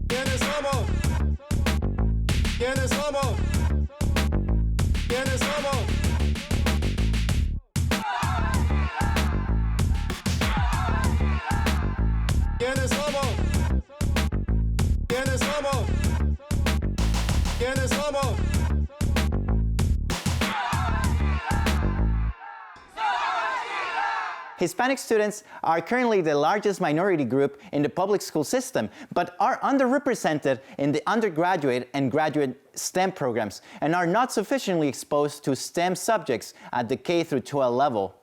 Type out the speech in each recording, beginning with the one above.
¿Quiénes somos? ¿Quiénes somos? ¿Quiénes somos? ¿Quiénes somos? ¿Quiénes somos? ¿Quiénes somos? Hispanic students are currently the largest minority group in the public school system, but are underrepresented in the undergraduate and graduate STEM programs and are not sufficiently exposed to STEM subjects at the K through 12 level.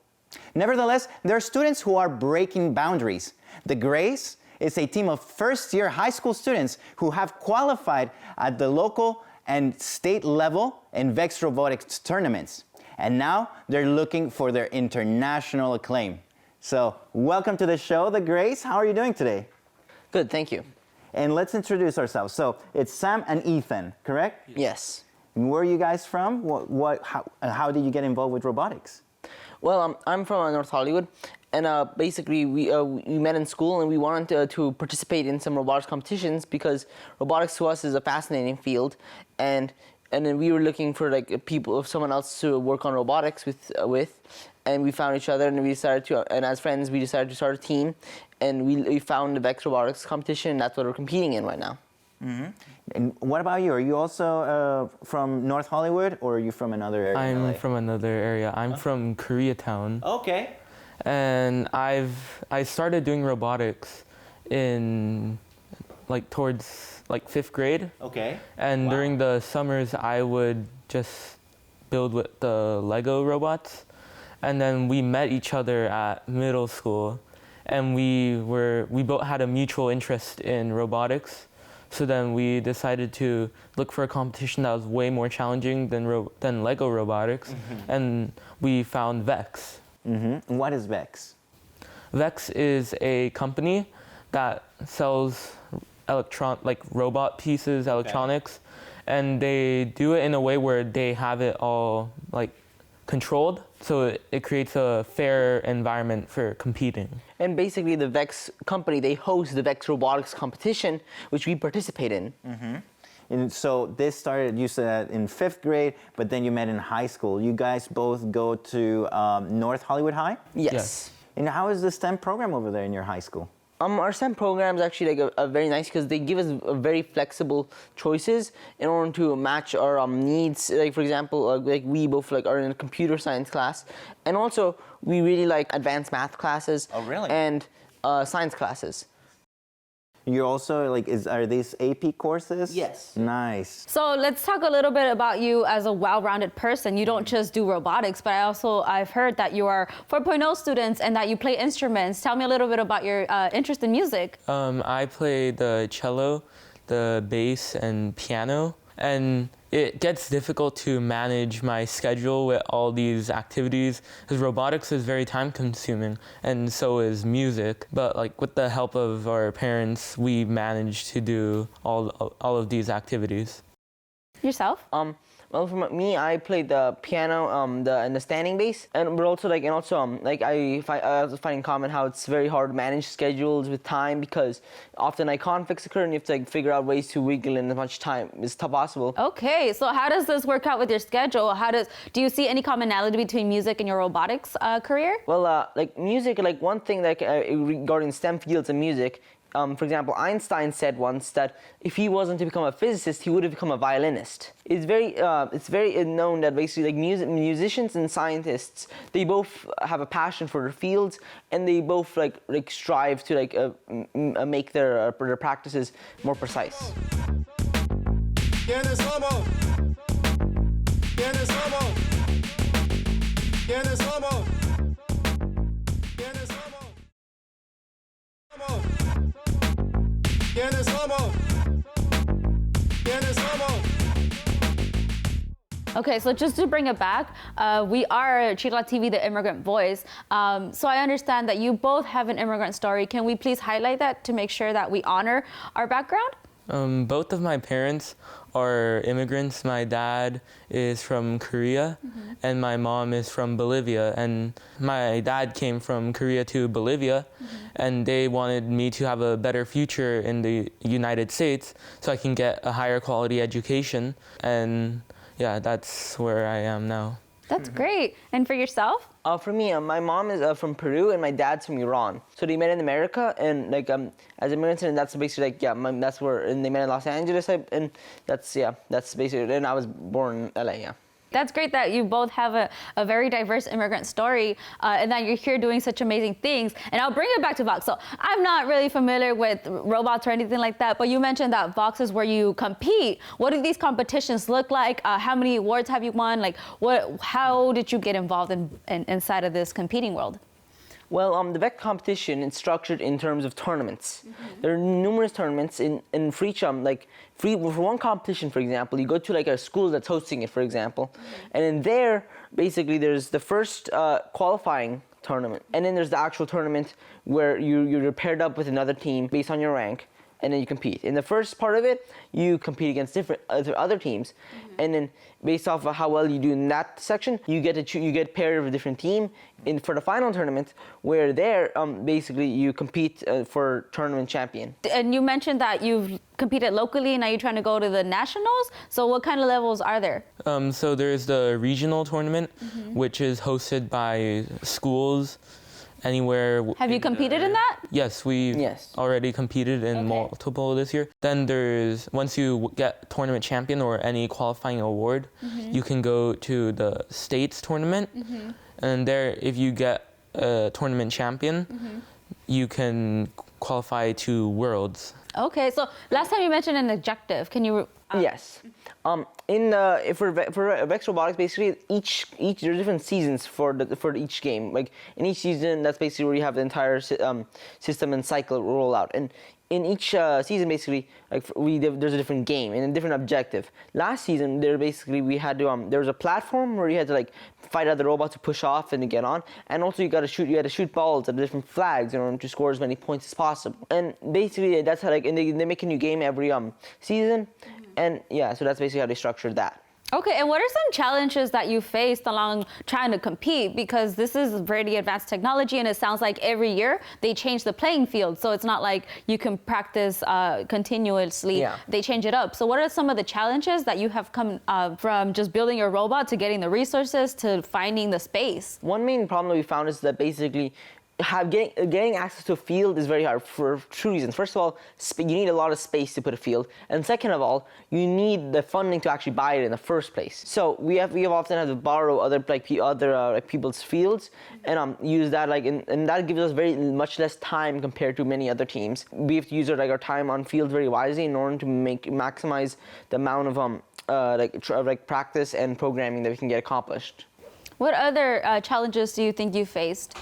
Nevertheless, there are students who are breaking boundaries. The Grays is a team of first-year high school students who have qualified at the local and state level in Vex Robotics Tournaments. And now they're looking for their international acclaim. So, welcome to the show, the Grays. How are you doing today? Good, thank you. And let's introduce ourselves. So, it's Sam and Ethan, correct? Yes. And where are you guys from? How did you get involved with robotics? Well, I'm from North Hollywood, and basically we met in school, and we wanted to participate in some robotics competitions because robotics to us is a fascinating field, and then we were looking for someone else to work on robotics with, and we found each other, and we decided to, and as friends, we decided to start a team, and we found the Vex Robotics competition, and that's what we're competing in right now. Mm-hmm. And what about you? Are you also from North Hollywood, or are you from another area? I'm from another area. I'm from Koreatown. Okay. And I started doing robotics in towards 5th grade. Okay. And Wow. during the summers, I would just build with the Lego robots. And then we met each other at middle school, and we both had a mutual interest in robotics. So then we decided to look for a competition that was way more challenging than Lego robotics, and we found Vex. Mm-hmm. What is Vex? Vex is a company that sells robot pieces, electronics, and they do it in a way where they have it all controlled, so it creates a fair environment for competing. And basically the Vex company, they host the Vex Robotics competition, which we participate in. Mm-hmm. And so this started, you said, in 5th grade, but then you met in high school. You guys both go to North Hollywood High? Yes. And how is the STEM program over there in your high school? Our STEM program is actually a very nice because they give us very flexible choices in order to match our needs. For example, we both are in a computer science class, and also we really like advanced math classes. Oh, really? And science classes. You're also are these AP courses? Yes. Nice. So let's talk a little bit about you as a well-rounded person. You don't just do robotics, but I've heard that you are 4.0 students and that you play instruments. Tell me a little bit about your interest in music. I play the cello, the bass, and piano, and it gets difficult to manage my schedule with all these activities because robotics is very time-consuming, and so is music. But with the help of our parents, we managed to do all of these activities. Yourself? Well, for me, I played the piano, and the standing bass, and but also I also find in common how it's very hard to manage schedules with time because often conflicts occur and you have to figure out ways to wiggle in as much time as possible. Okay, so how does this work out with your schedule? Do you see any commonality between music and your robotics career? Well, music, one thing regarding STEM fields and music. For example, Einstein said once that if he wasn't to become a physicist, he would have become a violinist. It's very known that basically musicians and scientists, they both have a passion for their fields, and they both strive to make their practices more precise. ¿Quiénes somos? ¿Quiénes somos? ¿Quiénes somos? ¿Quiénes somos? ¿Quiénes somos? ¿Quiénes somos? Okay, so just to bring it back, we are CHIRLA TV, the immigrant voice. So I understand that you both have an immigrant story. Can we please highlight that to make sure that we honor our background? Both of my parents are immigrants. My dad is from Korea, and my mom is from Bolivia. And my dad came from Korea to Bolivia, and they wanted me to have a better future in the United States so I can get a higher quality education. And yeah, that's where I am now. That's great. And for yourself? For me, my mom is from Peru and my dad's from Iran. So they met in America, and like as immigrants, and that's basically like that's where, and they met in Los Angeles, and that's basically. And I was born in LA. Yeah. That's great that you both have a very diverse immigrant story and that you're here doing such amazing things. And I'll bring it back to Vox. So I'm not really familiar with robots or anything like that, but you mentioned that Vox is where you compete. What do these competitions look like? How many awards have you won? Like, how did you get involved inside of this competing world? Well, the Vex competition is structured in terms of tournaments. There are numerous tournaments in for each for one competition, for example, you go to like a school that's hosting it, for example, and in there, basically, there's the first qualifying tournament, and then there's the actual tournament where you're paired up with another team based on your rank, and then you compete. In the first part of it, you compete against different other teams, and then based off of how well you do in that section, you get paired with a different team for the final tournament, where there basically you compete for tournament champion. And you mentioned that you've competed locally, and now you're trying to go to the nationals. So what kind of levels are there? So there's the regional tournament, which is hosted by schools anywhere. Have you competed in that? Yes, we already competed in multiple this year. Then once you get tournament champion or any qualifying award, you can go to the states tournament. And there, if you get a tournament champion, you can qualify to worlds. Okay, so last time you mentioned an objective. Can you? Yes. For Vex Robotics, basically each there are different seasons for each game. Like in each season, that's basically where you have the entire system and cycle roll out. And in each season, basically, there's a different game and a different objective. Last season, there was a platform where you had to like fight other robots to push off and to get on, and also you had to shoot balls at different flags in order to score as many points as possible. And basically, that's how and they make a new game every season, and yeah, so that's basically how they structured that. Okay, and what are some challenges that you faced along trying to compete? Because this is very advanced technology, and it sounds like every year they change the playing field. So it's not like you can practice continuously. Yeah. They change it up. So what are some of the challenges that you have come from just building your robot to getting the resources to finding the space? One main problem that we found is that basically getting access to a field is very hard for two reasons. First of all, you need a lot of space to put a field, and second of all, you need the funding to actually buy it in the first place. So we have often had to borrow other people's fields and use that and that gives us very much less time compared to many other teams. We have to use our time on field very wisely in order to maximize the amount of practice and programming that we can get accomplished. What other challenges do you think you faced?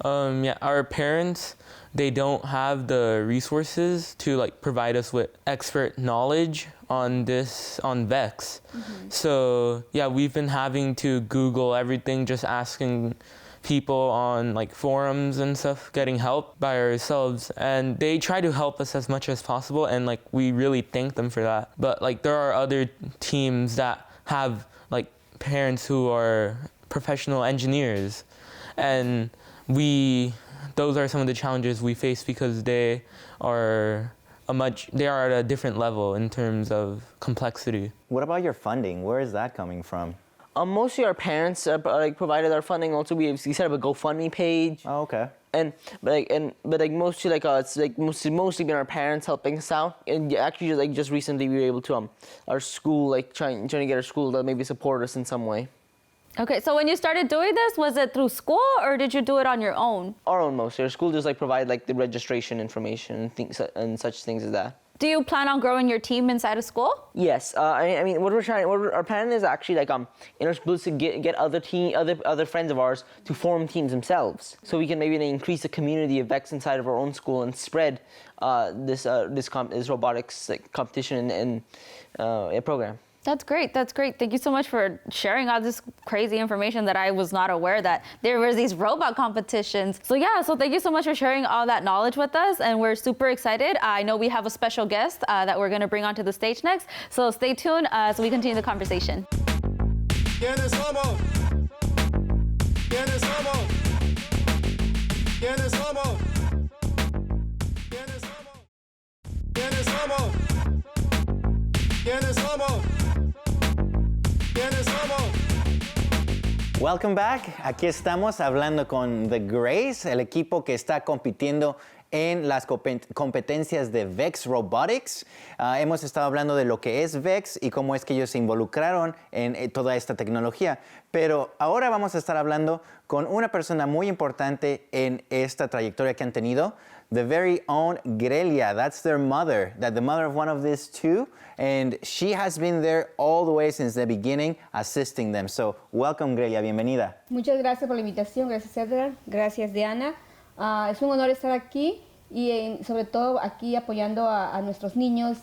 Our parents, they don't have the resources to provide us with expert knowledge on Vex. So yeah, we've been having to Google everything, just asking people on forums and stuff, getting help by ourselves, and they try to help us as much as possible, and we really thank them for that. But there are other teams that have parents who are professional engineers, and those are some of the challenges we face because they are at a different level in terms of complexity. What about your funding? Where is that coming from? Mostly our parents provided our funding. Also, we set up a GoFundMe page. Oh, okay. Mostly it's mostly been our parents helping us out. And actually, just recently, we were able to our school trying to get our school to maybe support us in some way. Okay, so when you started doing this, was it through school or did you do it on your own? Our own mostly. Our school just provide the registration information and things and such things as that. Do you plan on growing your team inside of school? Yes. Our plan is actually in our schools to get other friends of ours to form teams themselves, so we can maybe increase the community of Vex inside of our own school and spread this robotics competition and program. That's great. That's great. Thank you so much for sharing all this crazy information that I was not aware that there were these robot competitions. So yeah, so thank you so much for sharing all that knowledge with us, and we're super excited. I know we have a special guest that we're going to bring onto the stage next. So stay tuned as we continue the conversation. ¿Quiénes somos? ¿Quiénes somos? ¿Quiénes somos? ¿Quiénes somos? ¿Quiénes somos? ¿Quiénes somos? ¿Quiénes somos? Welcome back. Aquí estamos hablando con The Grace, el equipo que está compitiendo en las competencias de Vex Robotics. Hemos estado hablando de lo que es Vex y cómo es que ellos se involucraron en toda esta tecnología. Pero ahora vamos a estar hablando con una persona muy importante en esta trayectoria que han tenido. The very own Grelia, that's their mother, the mother of one of these two, and she has been there all the way since the beginning, assisting them. So, welcome, Grelia, bienvenida. Muchas gracias por la invitación, gracias Edgar, gracias Diana. Es un honor estar aquí y sobre todo aquí apoyando a nuestros niños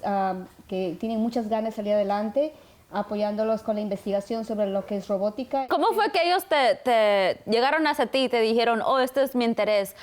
que tienen muchas ganas de salir adelante, apoyándolos con la investigación sobre lo que es robótica. ¿Cómo fue que ellos te llegaron hacia ti y te dijeron, oh, este es mi interés?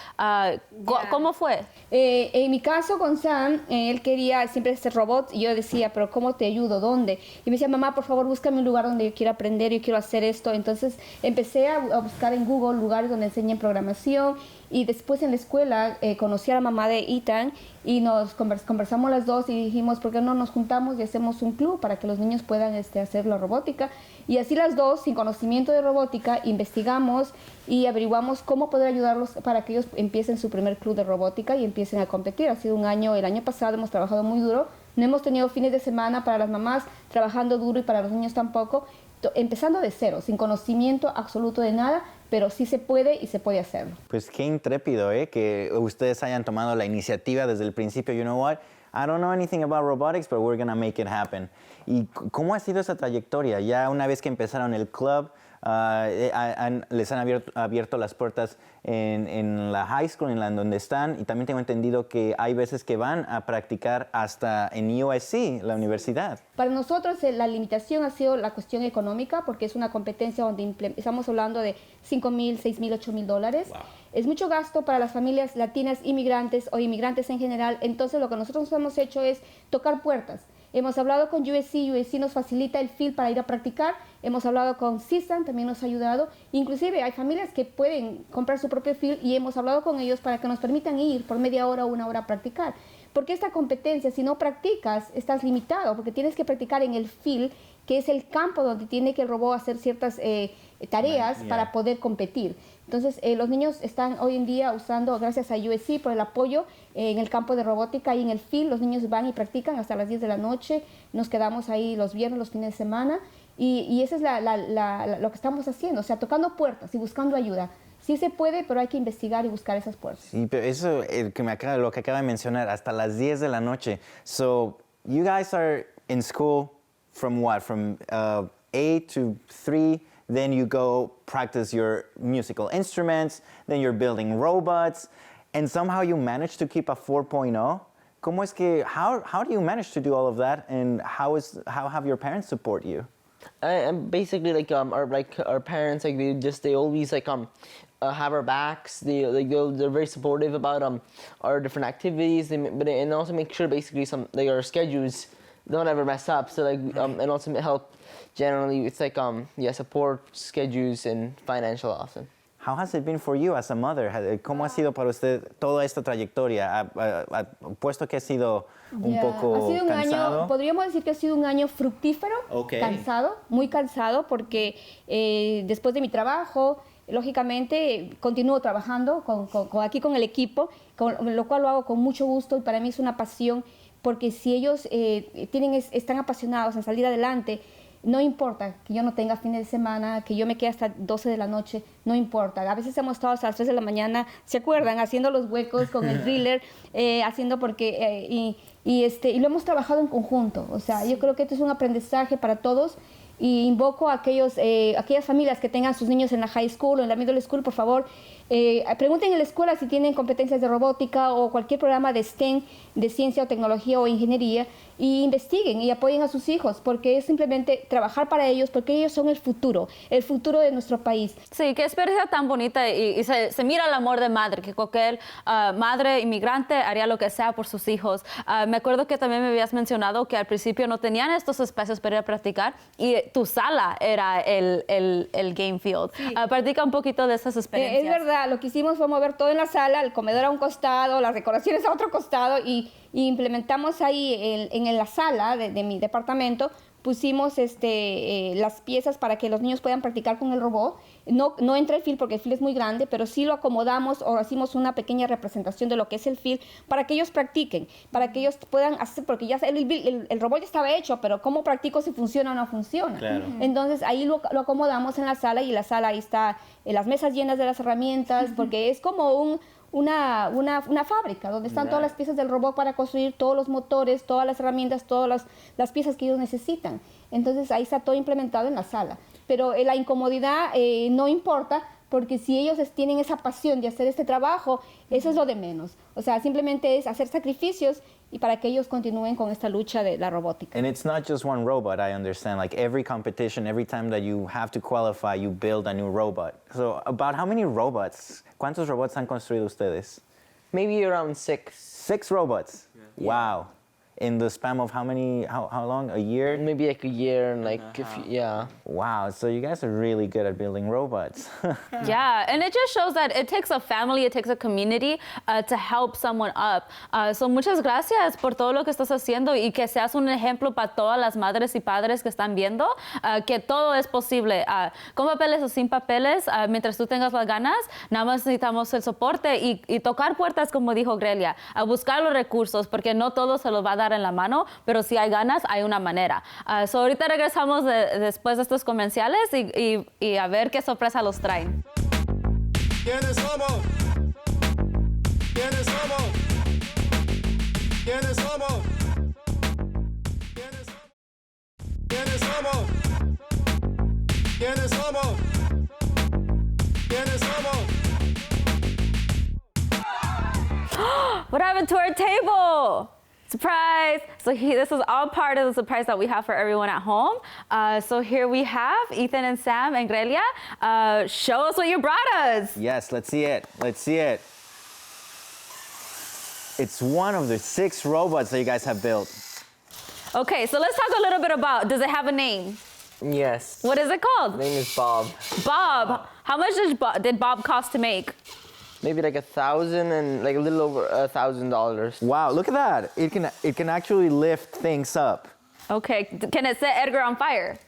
¿Cómo fue? En mi caso con Sam, él quería siempre hacer robots y yo decía, pero ¿cómo te ayudo? ¿Dónde? Y me decía, mamá, por favor, búscame un lugar donde yo quiero aprender, yo quiero hacer esto. Entonces empecé a buscar en Google lugares donde enseñen programación. Y después en la escuela conocí a la mamá de Ethan y nos conversamos las dos y dijimos, ¿por qué no nos juntamos y hacemos un club para que los niños puedan hacer la robótica? Y así las dos, sin conocimiento de robótica, investigamos y averiguamos cómo poder ayudarlos para que ellos empiecen su primer club de robótica y empiecen a competir. Ha sido un año, el año pasado hemos trabajado muy duro, no hemos tenido fines de semana para las mamás, trabajando duro y para los niños tampoco, empezando de cero, sin conocimiento absoluto de nada, pero sí se puede y se puede hacerlo. Pues qué intrépido, que ustedes hayan tomado la iniciativa desde el principio. You know what? I don't know anything about robotics, but we're gonna make it happen. ¿Y cómo ha sido esa trayectoria? Ya una vez que empezaron el club, les han abierto las puertas en la high school, en donde están, y también tengo entendido que hay veces que van a practicar hasta en USC, la universidad. Para nosotros la limitación ha sido la cuestión económica, porque es una competencia donde estamos hablando de $5,000, $6,000, $8,000. Wow. Es mucho gasto para las familias latinas, inmigrantes o inmigrantes en general. Entonces lo que nosotros hemos hecho es tocar puertas. Hemos hablado con USC nos facilita el field para ir a practicar. Hemos hablado con CISAN, también nos ha ayudado. Inclusive hay familias que pueden comprar su propio field y hemos hablado con ellos para que nos permitan ir por media hora o una hora a practicar. Porque esta competencia, si no practicas, estás limitado, porque tienes que practicar en el field, que es el campo donde tiene que el robot hacer ciertas tareas para poder competir. Entonces, los niños están hoy en día usando, gracias a USC por el apoyo en el campo de robótica y en el field, los niños van y practican hasta las 10 de la noche, nos quedamos ahí los viernes, los fines de semana, y eso es lo que estamos haciendo, o sea, tocando puertas y buscando ayuda. Sí se puede, pero hay que investigar y buscar esas puertas. Sí, pero eso lo que acaba de mencionar, hasta las 10 de la noche. So, you guys are in school from what? From 8 to 3, then you go practice your musical instruments, then you're building robots, and somehow you manage to keep a 4.0. ¿Cómo es que, how do you manage to do all of that, and how have your parents support you? And basically, our parents, they always have our backs. They're very supportive about our different activities. And also make sure basically our schedules don't ever mess up. So and also help generally. It's support schedules and financial often. How has it been for you as a mother? ¿Cómo ha sido para usted toda esta trayectoria? Puesto que ha sido un poco ha sido un cansado. Año, podríamos decir que ha sido un año fructífero, cansado, muy cansado, porque después de mi trabajo, lógicamente, continúo trabajando aquí con el equipo, lo cual lo hago con mucho gusto y para mí es una pasión, porque si ellos están apasionados en salir adelante, no importa que yo no tenga fines de semana, que yo me quede hasta 12 de la noche, no importa. A veces hemos estado hasta las 3 de la mañana, ¿se acuerdan? Haciendo los huecos con el driller, haciendo y lo hemos trabajado en conjunto. O sea, yo creo que esto es un aprendizaje para todos y invoco a aquellas familias que tengan sus niños en la high school o en la middle school, por favor, pregunten en la escuela si tienen competencias de robótica o cualquier programa de STEM, de ciencia o tecnología o ingeniería, y investiguen y apoyen a sus hijos, porque es simplemente trabajar para ellos, porque ellos son el futuro de nuestro país. Sí, qué experiencia tan bonita y se mira el amor de madre, que cualquier madre inmigrante haría lo que sea por sus hijos. Me acuerdo que también me habías mencionado que al principio no tenían estos espacios para ir a practicar y tu sala era el game field. Sí. Platica un poquito de esas experiencias. Es verdad, lo que hicimos fue mover todo en la sala, el comedor a un costado, las decoraciones a otro costado y implementamos ahí en la sala de mi departamento, pusimos las piezas para que los niños puedan practicar con el robot. No entra el field porque el field es muy grande, pero sí lo acomodamos o hicimos una pequeña representación de lo que es el field para que ellos practiquen, para que ellos puedan hacer, porque ya el robot ya estaba hecho, pero ¿cómo practico si funciona o no funciona? Claro. Entonces ahí lo acomodamos en la sala y la sala ahí está, las mesas llenas de las herramientas, porque es como una fábrica donde están todas las piezas del robot para construir todos los motores, todas las herramientas, todas las piezas que ellos necesitan. Entonces ahí está todo implementado en la sala. Pero la incomodidad no importa, porque si ellos tienen esa pasión de hacer este trabajo, eso es lo de menos. O sea, simplemente es hacer sacrificios y para que ellos continúen con esta lucha de la robótica. And it's not just one robot, I understand. Like every competition, every time that you have to qualify, you build a new robot. So about how many robots? ¿Cuántos robots han construido ustedes? Maybe around 6. 6 robots. Yeah. Wow. In the span of how long? A year? Maybe like a year and like, yeah. Wow, so you guys are really good at building robots. Yeah, and it just shows that it takes a family, it takes a community to help someone up. So muchas gracias por todo lo que estás haciendo y que seas un ejemplo para todas las madres y padres que están viendo, que todo es posible. Con papeles o sin papeles, mientras tú tengas las ganas, nada más necesitamos el soporte y tocar puertas, como dijo Grelia, a buscar los recursos, porque no todo se los va a dar en la mano, pero si hay ganas, hay una manera. So ahorita regresamos después de estos comerciales y a ver qué sorpresa los traen. ¿Quiénes somos? ¿Quiénes somos? ¿Quiénes somos? ¿Quiénes somos? ¿Quiénes somos? ¿Quiénes somos? What happened to our table? Surprise! So this is all part of the surprise that we have for everyone at home. So here we have Ethan and Sam and Grelia. Show us what you brought us. Yes, let's see it. Let's see it. It's one of the 6 robots that you guys have built. Okay, so let's talk a little bit about, does it have a name? Yes. What is it called? His name is Bob. Bob. How much did Bob cost to make? Maybe like $1,000 and like a little over $1,000. Wow, look at that. It can actually lift things up. Okay, can it set Edgar on fire?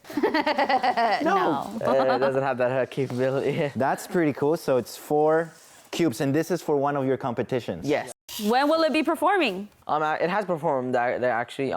No. It doesn't have that capability. That's pretty cool. So it's 4 cubes, and this is for one of your competitions. Yes. When will it be performing? It has performed there actually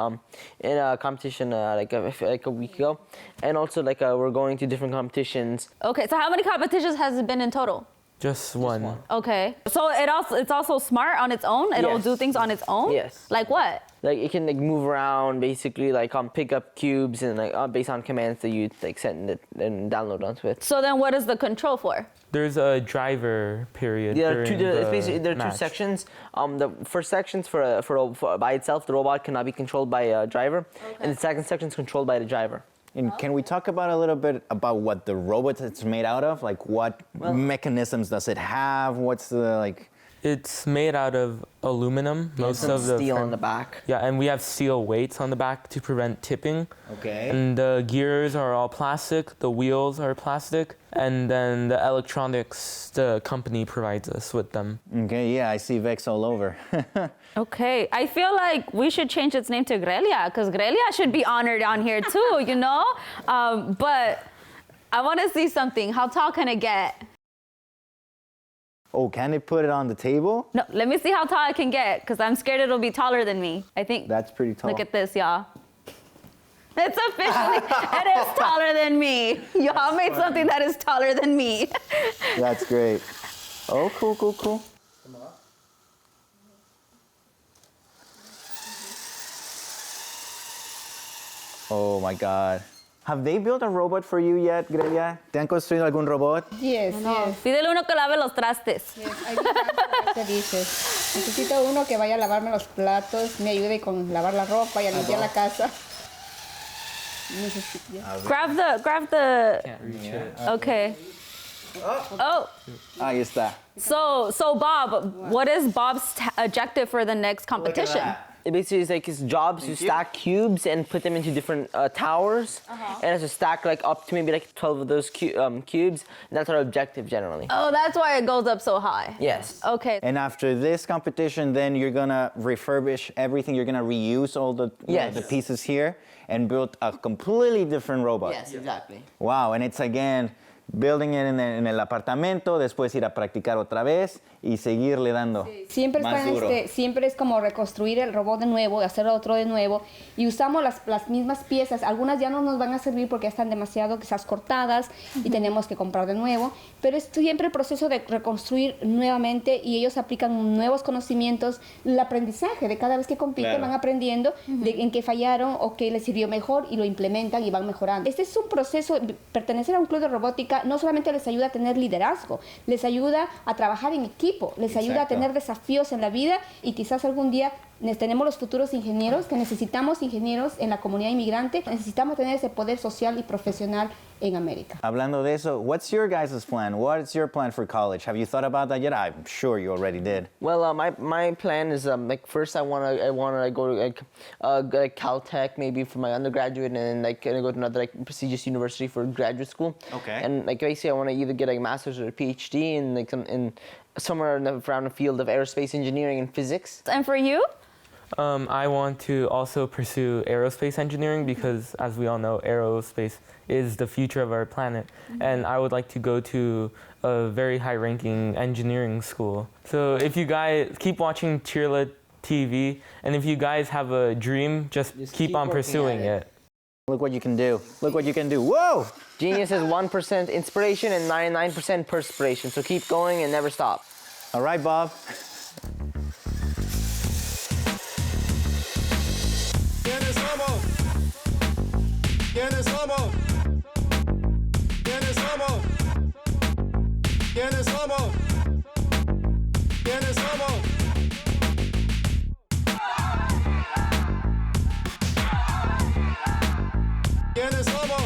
in a competition like a week ago, and also like we're going to different competitions. Okay, so how many competitions has it been in total? Just one. Okay, so it's also smart on its own. It'll Yes. do things on its own. Yes. Like what? Like it can like move around, basically like pick up cubes and like based on commands that you like send it and download onto it. So then, what is the control for? There's a driver period. Yeah, during there are match. 2 sections. The first section's for by itself, the robot cannot be controlled by a driver, and the second section is controlled by the driver. And can we talk about a little bit about what the robot is made out of? Like what mechanisms does it have? What's the like? It's made out of aluminum. Most Some of the steel on frame- the back. Yeah, and we have steel weights on the back to prevent tipping. Okay. And the gears are all plastic, the wheels are plastic, and then the electronics, the company provides us with them. Okay, yeah, I see Vex all over. Okay, I feel like we should change its name to Grelia, because Grelia should be honored on here too, you know? But I want to see something. How tall can it get? Oh, can it put it on the table? No, let me see how tall it can get, because I'm scared it'll be taller than me. I think. That's pretty tall. Look at this, y'all. It's officially, it is taller than me. Y'all made something that is taller than me. That's great. Oh, cool, cool, cool. Oh my God. Have they built a robot for you yet, Grelia? ¿Te han construido algún robot? Yes, yes. Pídele uno que lave los trastes. Yes, I need one que dices. Necesito uno que vaya a lavarme los platos, me ayude con lavar la ropa y a limpiar la casa. Grab the. Can't reach it. Okay. Oh. Ahí está. So Bob, what is Bob's objective for the next competition? It basically is like his job is to stack cubes and put them into different towers, and it's to stack like up to maybe like 12 of those cubes. And that's our objective generally. Oh, that's why it goes up so high. Yes. Okay. And after this competition, then you're gonna refurbish everything. You're gonna reuse all the Yes. the pieces here and build a completely different robot. Yes, exactly. Wow, and it's again building it en el apartamento, después ir a practicar otra vez y seguirle dando. Siempre, más duro. siempre es como reconstruir el robot de nuevo, hacer otro de nuevo, y usamos las mismas piezas. Algunas ya no nos van a servir porque ya están demasiado quizás cortadas y tenemos que comprar de nuevo, pero es siempre el proceso de reconstruir nuevamente, y ellos aplican nuevos conocimientos, el aprendizaje de cada vez que compiten, Claro. van aprendiendo en qué fallaron o qué les sirvió mejor y lo implementan y van mejorando. Este es un proceso, pertenecer a un club de robótica no solamente les ayuda a tener liderazgo, les ayuda a trabajar en equipo, les ayuda a Exacto. tener desafíos en la vida, y quizás algún día tenemos los futuros ingenieros, que necesitamos ingenieros en la comunidad inmigrante, necesitamos tener ese poder social y profesional en América. Hablando de eso, what's your guys' plan? What's your plan for college? Have you thought about that yet? I'm sure you already did. Well, my plan is like first I wanna go to like Caltech maybe for my undergraduate, and then like gonna go to another like prestigious university for graduate school. Okay. And like basically I want to either get a master's or a PhD in like somewhere around the field of aerospace engineering and physics. And for you? I want to also pursue aerospace engineering because, as we all know, aerospace is the future of our planet. And I would like to go to a very high-ranking engineering school. So if you guys keep watching CHIRLA TV, and if you guys have a dream, just keep on working pursuing at it. Look what you can do. Look what you can do. Whoa! Genius is 1% inspiration and 99% perspiration. So keep going and never stop. All right, Bob. ¿Quiénes somos? ¿Quiénes somos? ¿Quiénes somos? ¿Quiénes somos? ¿Quiénes somos? ¿Quiénes somos?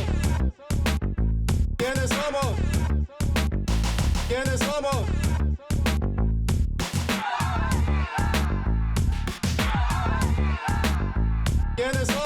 ¿Quiénes somos? ¿Quiénes somos? ¿Quiénes somos?